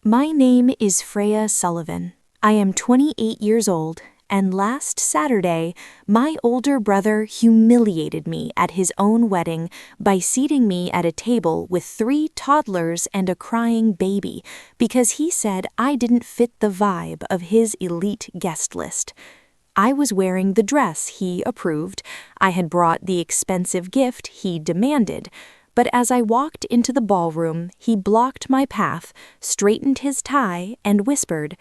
My name is Freya Sullivan. I am 28 years old, and last Saturday, my older brother humiliated me at his own wedding by seating me at a table with 3 toddlers and a crying baby because he said I didn't fit the vibe of his elite guest list. I was wearing the dress he approved. I had brought the expensive gift he demanded. But as I walked into the ballroom, he blocked my path, straightened his tie, and whispered,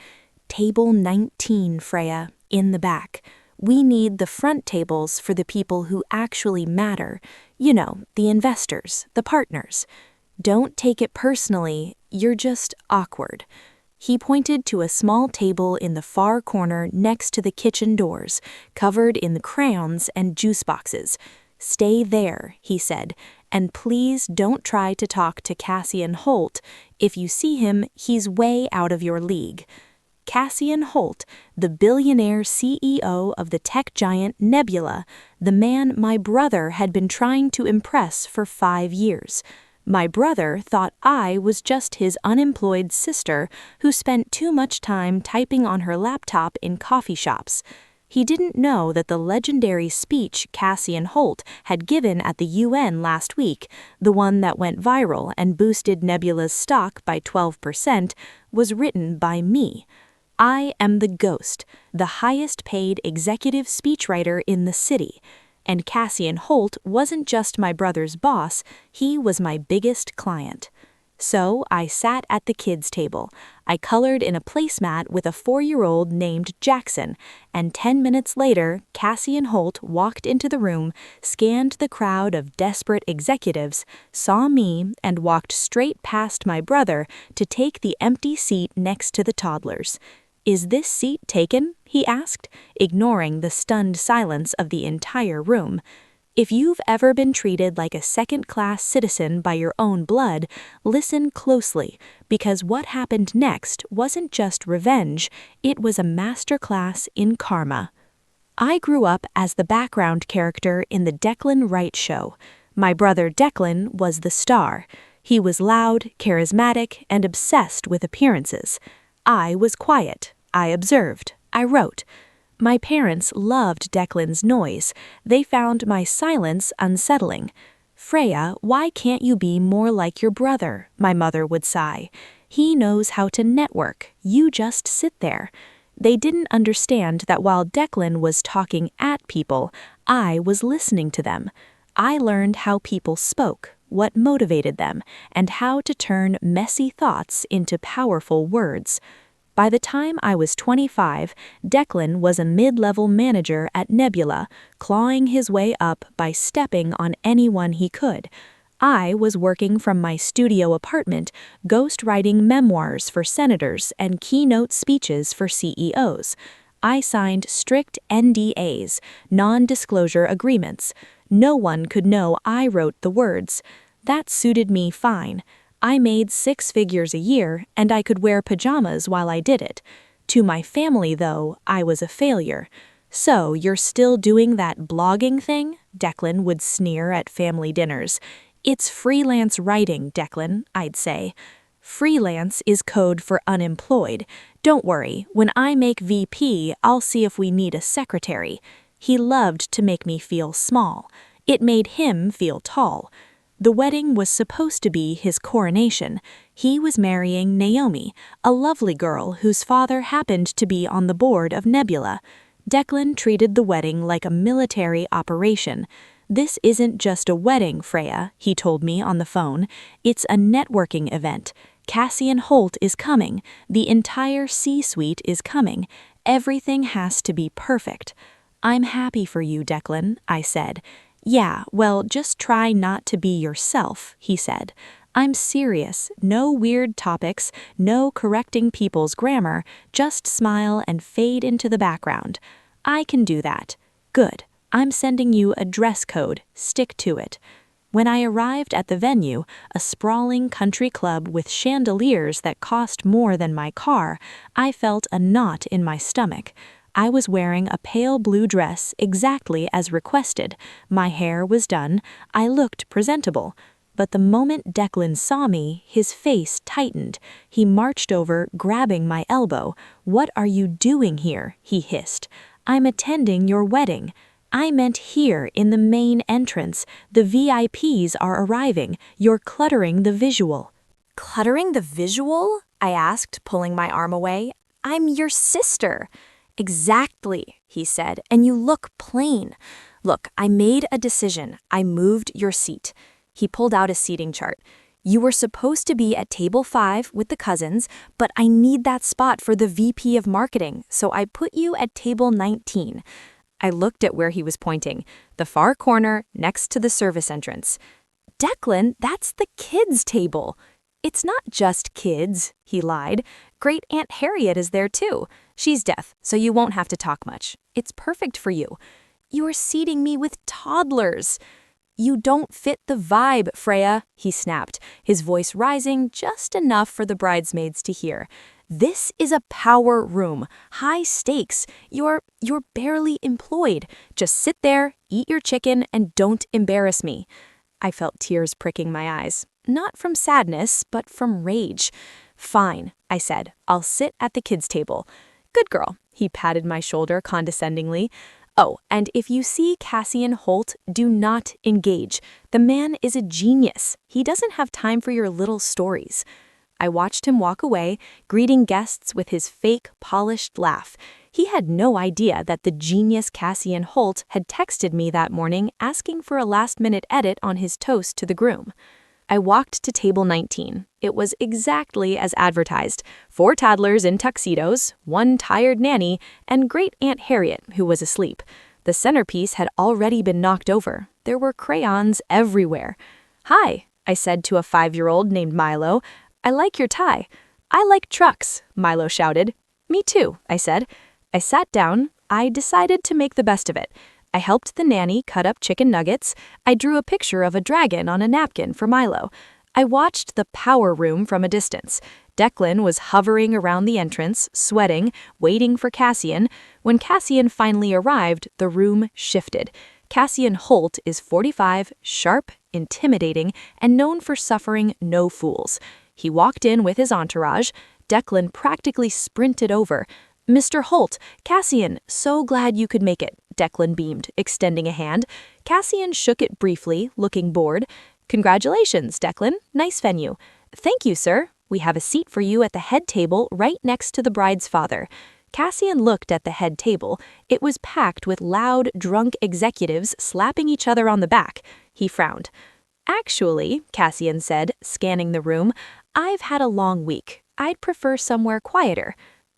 "Table 19, Freya, in the back. We need the front tables for the people who actually matter. You know, the investors, the partners. Don't take it personally, you're just awkward." He pointed to a small table in the far corner next to the kitchen doors, covered in crayons and juice boxes. "Stay there," he said, "and please don't try to talk to Cassian Holt. If you see him, he's way out of your league." Cassian Holt, the billionaire CEO of the tech giant Nebula, the man my brother had been trying to impress for 5 years. My brother thought I was just his unemployed sister who spent too much time typing on her laptop in coffee shops. He didn't know that the legendary speech Cassian Holt had given at the UN last week, the one that went viral and boosted Nebula's stock by 12%, was written by me. I am the Ghost, the highest-paid executive speechwriter in the city. And Cassian Holt wasn't just my brother's boss, he was my biggest client. So I sat at the kids' table. I colored in a placemat with a 4-year-old named Jackson, and 10 minutes later, Cassian Holt walked into the room, scanned the crowd of desperate executives, saw me, and walked straight past my brother to take the empty seat next to the toddlers. "Is this seat taken?" he asked, ignoring the stunned silence of the entire room. If you've ever been treated like a second-class citizen by your own blood, listen closely, because what happened next wasn't just revenge, it was a masterclass in karma. I grew up as the background character in the Declan Wright show. My brother Declan was the star. He was loud, charismatic, and obsessed with appearances. I was quiet. I observed. I wrote. My parents loved Declan's noise. They found my silence unsettling. "Freya, why can't you be more like your brother?" my mother would sigh. "He knows how to network. You just sit there." They didn't understand that while Declan was talking at people, I was listening to them. I learned how people spoke, what motivated them, and how to turn messy thoughts into powerful words. By the time I was 25, Declan was a mid-level manager at Nebula, clawing his way up by stepping on anyone he could. I was working from my studio apartment, ghostwriting memoirs for senators and keynote speeches for CEOs. I signed strict NDAs, non-disclosure agreements. No one could know I wrote the words. That suited me fine. I made 6 figures a year, and I could wear pajamas while I did it. To my family, though, I was a failure. "So you're still doing that blogging thing?" Declan would sneer at family dinners. "It's freelance writing, Declan," I'd say. "Freelance is code for unemployed. Don't worry, when I make VP, I'll see if we need a secretary." He loved to make me feel small. It made him feel tall. The wedding was supposed to be his coronation. He was marrying Naomi, a lovely girl whose father happened to be on the board of Nebula. Declan treated the wedding like a military operation. "This isn't just a wedding, Freya," he told me on the phone. "It's a networking event. Cassian Holt is coming. The entire C-suite is coming. Everything has to be perfect." "I'm happy for you, Declan," I said. "Yeah, well, just try not to be yourself," he said. "I'm serious. No weird topics, no correcting people's grammar, just smile and fade into the background." "I can do that." "Good. I'm sending you a dress code. Stick to it." When I arrived at the venue, a sprawling country club with chandeliers that cost more than my car, I felt a knot in my stomach. I was wearing a pale blue dress exactly as requested. My hair was done. I looked presentable. but the moment Declan saw me, his face tightened. He marched over, grabbing my elbow. "What are you doing here?" he hissed. "I'm attending your wedding." "I meant here, in the main entrance. The VIPs are arriving. You're cluttering the visual." "Cluttering the visual?" I asked, pulling my arm away. "I'm your sister." "Exactly," he said, "and you look plain. Look, I made a decision. I moved your seat." He pulled out a seating chart. "You were supposed to be at table 5 with the cousins, but I need that spot for the VP of marketing, so I put you at table 19. I looked at where he was pointing, the far corner next to the service entrance. "Declan, that's the kids' table." "It's not just kids," he lied. "Great Aunt Harriet is there too. She's deaf, so you won't have to talk much. It's perfect for you." "You're seating me with toddlers." "You don't fit the vibe, Freya," he snapped, his voice rising just enough for the bridesmaids to hear. "This is a power room, high stakes. You're barely employed. Just sit there, eat your chicken, and don't embarrass me." I felt tears pricking my eyes, not from sadness, but from rage. "Fine," I said, "I'll sit at the kids' table." "Good girl," he patted my shoulder condescendingly. "Oh, and if you see Cassian Holt, do not engage. The man is a genius. He doesn't have time for your little stories." I watched him walk away, greeting guests with his fake, polished laugh. He had no idea that the genius Cassian Holt had texted me that morning asking for a last-minute edit on his toast to the groom. I walked to table 19. It was exactly as advertised. 4 toddlers in tuxedos, 1 tired nanny, and Great Aunt Harriet, who was asleep. The centerpiece had already been knocked over. There were crayons everywhere. "Hi," I said to a 5-year-old named Milo. "I like your tie." "I like trucks," Milo shouted. "Me too," I said. I sat down. I decided to make the best of it. I helped the nanny cut up chicken nuggets. I drew a picture of a dragon on a napkin for Milo. I watched the power room from a distance. Declan was hovering around the entrance, sweating, waiting for Cassian. When Cassian finally arrived, the room shifted. Cassian Holt is 45, sharp, intimidating, and known for suffering no fools. He walked in with his entourage. Declan practically sprinted over. "Mr. Holt, Cassian, so glad you could make it," Declan beamed, extending a hand. Cassian shook it briefly, looking bored. "Congratulations, Declan. Nice venue." "Thank you, sir. We have a seat for you at the head table right next to the bride's father." Cassian looked at the head table. It was packed with loud, drunk executives slapping each other on the back. He frowned. "Actually," Cassian said, scanning the room, "I've had a long week. I'd prefer somewhere quieter."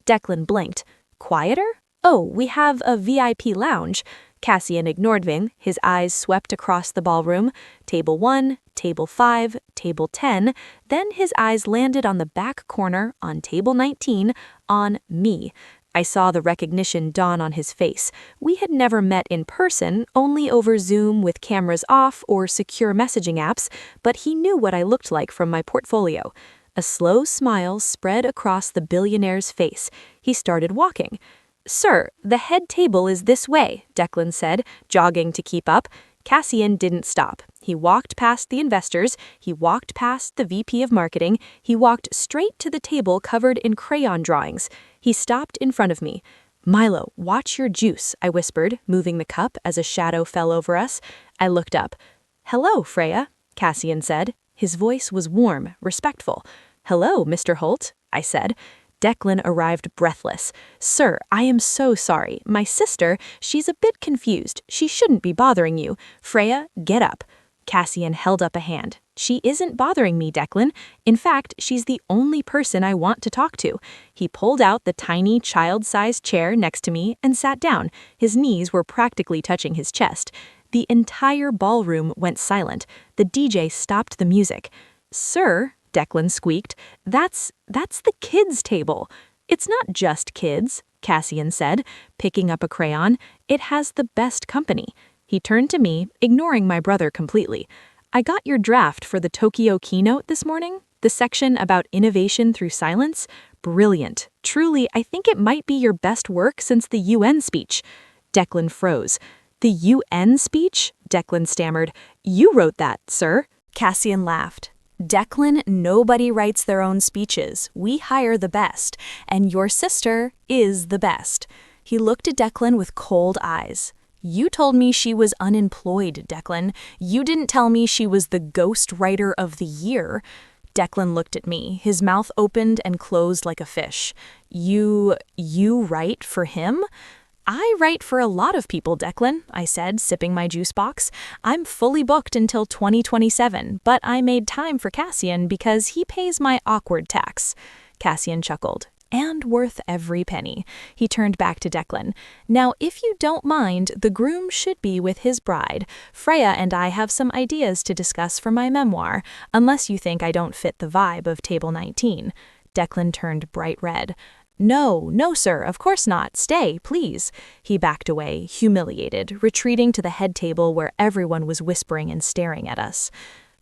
Declan blinked. "Quieter? Oh, we have a VIP lounge." Cassian ignored me. His eyes swept across the ballroom. Table 1, table 5, table 10. Then his eyes landed on the back corner, on table 19, on me. I saw the recognition dawn on his face. We had never met in person, only over Zoom with cameras off or secure messaging apps, but he knew what I looked like from my portfolio. A slow smile spread across the billionaire's face. He started walking. "Sir, the head table is this way," Declan said, jogging to keep up. Cassian didn't stop. He walked past the investors. He walked past the VP of marketing. He walked straight to the table covered in crayon drawings. He stopped in front of me. "Milo, watch your juice," I whispered, moving the cup as a shadow fell over us. I looked up. "Hello, Freya," Cassian said. His voice was warm, respectful. "Hello, Mr. Holt," I said. Declan arrived breathless. "Sir, I am so sorry. My sister, she's a bit confused. She shouldn't be bothering you. Freya, get up." Cassian held up a hand. "She isn't bothering me, Declan. In fact, she's the only person I want to talk to." He pulled out the tiny, child-sized chair next to me and sat down. His knees were practically touching his chest. The entire ballroom went silent. The DJ stopped the music. "Sir," Declan squeaked, that's the kids' table." "It's not just kids," Cassian said, picking up a crayon. "It has the best company." He turned to me, ignoring my brother completely. "I got your draft for the Tokyo keynote this morning, the section about innovation through silence. Brilliant. Truly, I think it might be your best work since the UN speech." Declan froze. "The UN speech?" Declan stammered. "You wrote that, sir." Cassian laughed. Declan, nobody writes their own speeches. We hire the best, and your sister is the best. He looked at Declan with cold eyes. You told me she was unemployed, Declan. You didn't tell me she was the ghost writer of the year. Declan looked at me, his mouth opened and closed like a fish. You write for him? I write for a lot of people, Declan, I said, sipping my juice box. I'm fully booked until 2027, but I made time for Cassian because he pays my awkward tax. Cassian chuckled. And worth every penny. He turned back to Declan. Now, if you don't mind, the groom should be with his bride. Freya and I have some ideas to discuss for my memoir, unless you think I don't fit the vibe of Table 19. Declan turned bright red. No, sir, of course not. Stay, please. He backed away, humiliated, retreating to the head table where everyone was whispering and staring at us.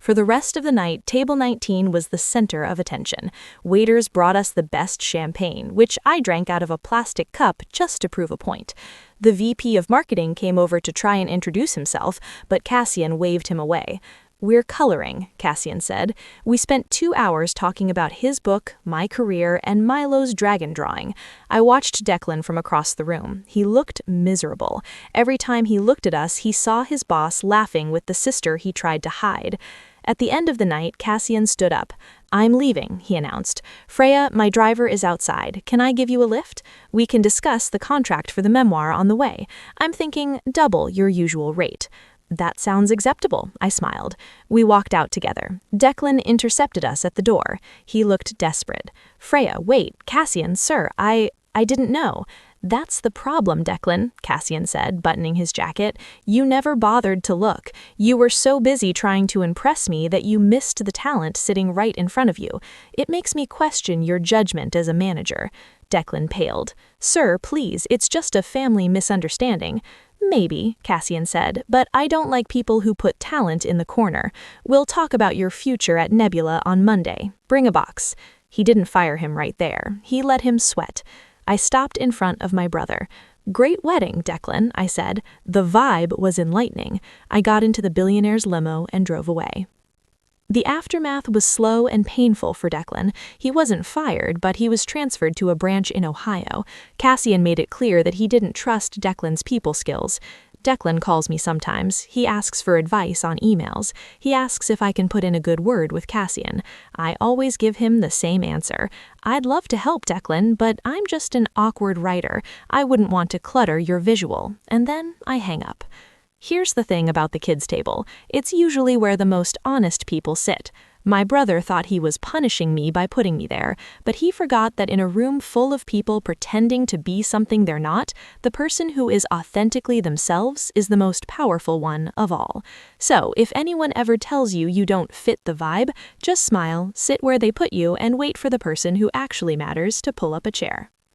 For the rest of the night, Table 19 was the center of attention. Waiters brought us the best champagne, which I drank out of a plastic cup just to prove a point. The VP of marketing came over to try and introduce himself, but Cassian waved him away. We're coloring, Cassian said. We spent 2 hours talking about his book, my career, and Milo's dragon drawing. I watched Declan from across the room. He looked miserable. Every time he looked at us, he saw his boss laughing with the sister he tried to hide. At the end of the night, Cassian stood up. I'm leaving, he announced. Freya, my driver is outside. Can I give you a lift? We can discuss the contract for the memoir on the way. I'm thinking double your usual rate. That sounds acceptable, I smiled. We walked out together. Declan intercepted us at the door. He looked desperate. Freya, wait, Cassian, sir, I didn't know. That's the problem, Declan, Cassian said, buttoning his jacket. You never bothered to look. You were so busy trying to impress me that you missed the talent sitting right in front of you. It makes me question your judgment as a manager. Declan paled. Sir, please, it's just a family misunderstanding. Maybe, Cassian said, but I don't like people who put talent in the corner. We'll talk about your future at Nebula on Monday. Bring a box. He didn't fire him right there. He let him sweat. I stopped in front of my brother. Great wedding, Declan, I said. The vibe was enlightening. I got into the Billionaire's limo and drove away. The aftermath was slow and painful for Declan. He wasn't fired, but he was transferred to a branch in Ohio. Cassian made it clear that he didn't trust Declan's people skills. Declan calls me sometimes. He asks for advice on emails. He asks if I can put in a good word with Cassian. I always give him the same answer. I'd love to help, Declan, but I'm just an awkward writer. I wouldn't want to clutter your visual. And then I hang up. Here's the thing about the kids' table. It's usually where the most honest people sit. My brother thought he was punishing me by putting me there, but he forgot that in a room full of people pretending to be something they're not, the person who is authentically themselves is the most powerful one of all. So, if anyone ever tells you you don't fit the vibe, just smile, sit where they put you, and wait for the person who actually matters to pull up a chair.